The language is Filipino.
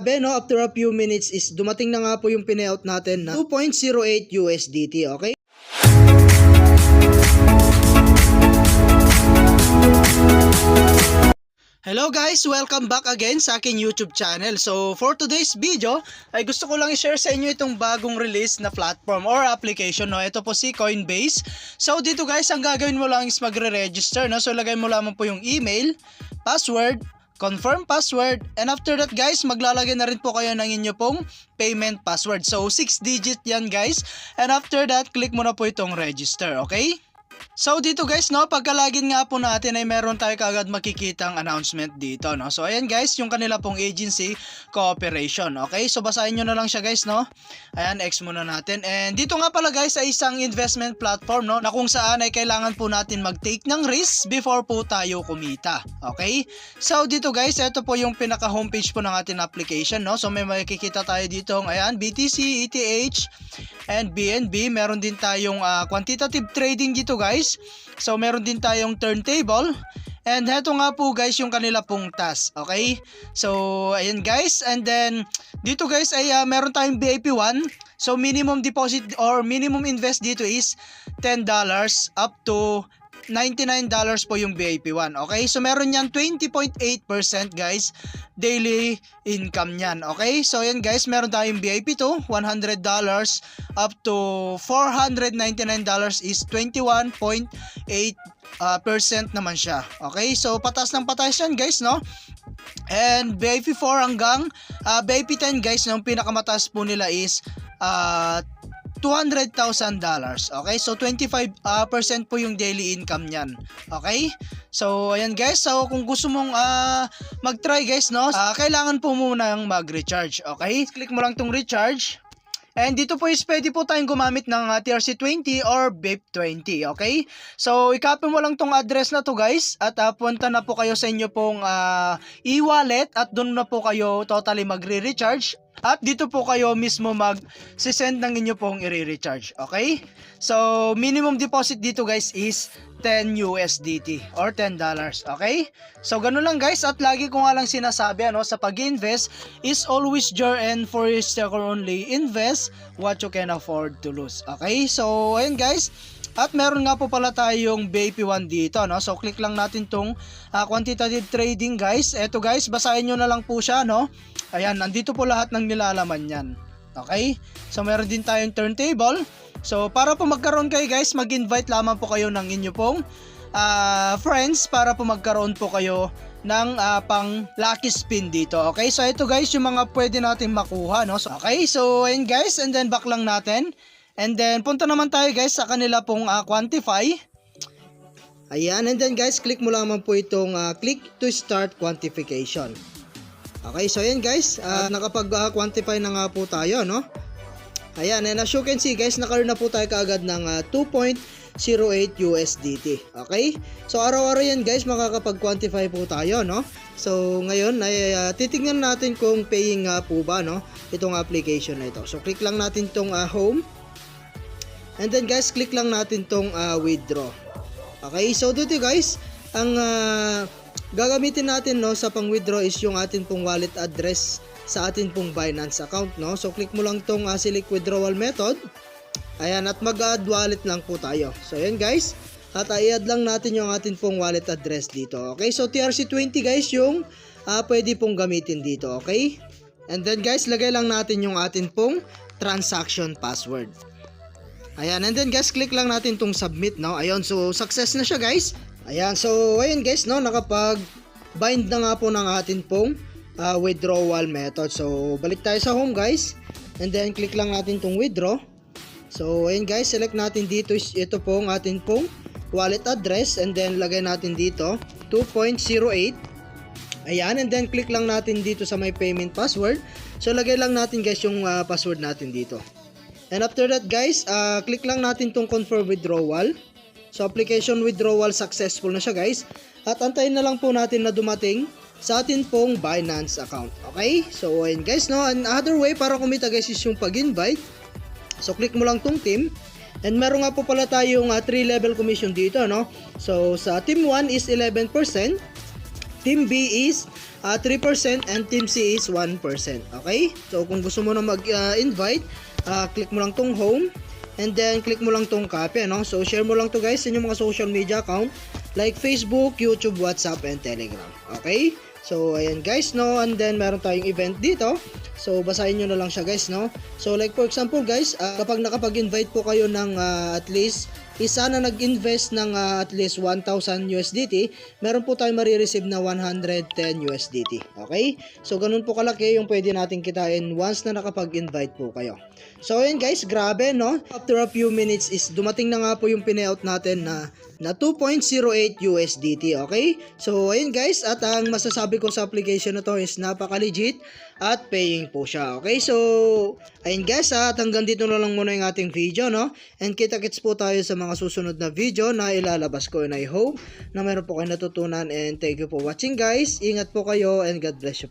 No, after a few minutes is dumating na nga po yung pinayout natin na 2.08 USDT, okay? Hello guys, welcome back again sa aking YouTube channel. So for today's video ay gusto ko lang i-share sa inyo itong bagong release na platform or application, no. Ito po si Coinbase. So dito guys, ang gagawin mo lang is magre-register, no. So lagay mo lamang po yung email, password, confirm password, and after that guys, maglalagay na rin po kayo ng inyo pong payment password. So 6 digit yan guys, and after that, click mo na po itong register, okay? So dito guys, no, pagkalagin nga po natin ay meron tayo kagad makikitang announcement dito, no. So ayan guys, yung kanila pong agency cooperation, okay? So basahin nyo na lang siya guys, no. Ayan, X muna natin. And dito nga pala guys ay isang investment platform, no, na kung saan ay kailangan po natin mag-take ng risk before po tayo kumita, okay? So dito guys, ito po yung pinaka homepage po ng ating application, no. So may makikita tayo dito, ayan, BTC, ETH, and BNB. Meron din tayong quantitative trading dito guys. So meron din tayong turntable. And heto nga po guys yung kanila pong task, okay? So ayan guys, and then dito guys ay meron tayong VIP 1. So minimum deposit or minimum invest dito is $10 up to $99 po yung VIP 1, okay? So meron yan 20.8% guys daily income yan, okay? So yan guys, meron tayong VIP 2, $100 up to $499 is 21.8% naman siya, okay? So patas ng patas yan guys, no? And VIP 4 hanggang VIP 10 guys, yung pinakamataas po nila is $200,000. Okay? So 25% po yung daily income niyan. Okay? So ayan guys, so kung gusto mong mag-try guys, no, kailangan po muna mag-recharge. Okay? Click mo lang tong recharge. And dito po is pwede po tayong gumamit ng TRC20 or BIP20, okay? So i-copy mo lang tong address na to guys, at punta na po kayo sa inyo pong e-wallet, at doon na po kayo totally magre-recharge. At dito po kayo mismo mag-send ng inyo pong i-recharge, okay? So minimum deposit dito guys is 10 USDT or $10, okay? So ganun lang guys, at lagi ko nga lang sinasabi, ano, sa pag-invest is always your and for second only, invest what you can afford to lose, okay? So ayun guys, at meron nga po pala tayong VIP 1 dito, no? So click lang natin tong quantitative trading guys. Eto guys, basahin nyo na lang po siya, no? Ayan, nandito po lahat ng nilalaman yan, okay? So meron din tayong turntable. So para po magkaroon kayo guys, mag-invite lamang po kayo ng inyo pong friends para po magkaroon po kayo ng pang lucky spin dito, okay? So ito guys yung mga pwede natin makuha, no? So, okay, so ayun guys, and then back lang natin. And then punta naman tayo guys sa kanila pong quantify. Ayan, and then guys, click mo lamang po itong click to start quantification. Okay, so ayan guys, nakapag-quantify na nga po tayo, no? Ayan, and as you can see guys, nakaroon na po tayo kaagad ng 2.08 USDT. Okay? So araw-araw yan guys, makakapag-quantify po tayo, no? So ngayon ay titingnan natin kung paying nga po ba, no, itong application na ito. So click lang natin tong home. And then guys, click lang natin tong withdraw. Okay? So dito guys, ang gagamitin natin, no, sa pang-withdraw is yung atin pong wallet address sa atin pong Binance account, no. So click mo lang tong select withdrawal method. Ayan, at mag-add wallet lang po tayo. So ayan guys, at i-add lang natin yung atin pong wallet address dito. Okay, so TRC20 guys yung pwede pong gamitin dito, okay? And then guys, lagay lang natin yung atin pong transaction password. Ayan, and then guys, click lang natin tong submit, no. Ayun, so success na siya guys. Ayan, so ayun guys, no, nakapag-bind na nga po ng atin pong withdrawal method. So balik tayo sa home guys, and then click lang natin tong withdraw. So ayun guys, select natin dito is ito pong atin pong wallet address, and then lagay natin dito 2.08. Ayan, and then click lang natin dito sa my payment password. So lagay lang natin guys yung password natin dito. And after that guys, click lang natin tong confirm withdrawal. So application withdrawal successful na siya guys, at antayin na lang po natin na dumating sa atin pong Binance account. Okay? So ayun guys, no, another way para kumita guys is yung pag-invite. So click mo lang tong team, and meron nga po pala tayong 3 level commission dito, no. So sa team 1 is 11%, Team B is 3% and Team C is 1%. Okay? So kung gusto mo na mag-invite, click mo lang tong home and then click mo lang tong copy, no? So share mo lang to guys sa inyong mga social media account like Facebook, YouTube, WhatsApp, and Telegram. Okay? So ayan guys, no? And then meron tayong event dito. So basahin nyo na lang siya guys, no? So like for example guys, kapag nakapag-invite po kayo ng at least isa na nag-invest ng at least 1,000 USDT, meron po tayong marireceive na 110 USDT. Okay? So ganun po kalaki yung pwede natin kitain once na nakapag-invite po kayo. So ayan guys, grabe, no? After a few minutes is dumating na nga po yung pinayout natin na 2.08 USDT. Okay? So ayun guys, at ang masasabi ko sa application na to is napaka-legit at paying po siya. Okay? So ayun guys, at hanggang dito na lang muna yung ating video, no? And kita-kits po tayo sa mga susunod na video na ilalabas ko, and I hope na meron po kayo natutunan, and thank you for watching guys. Ingat po kayo and God bless you.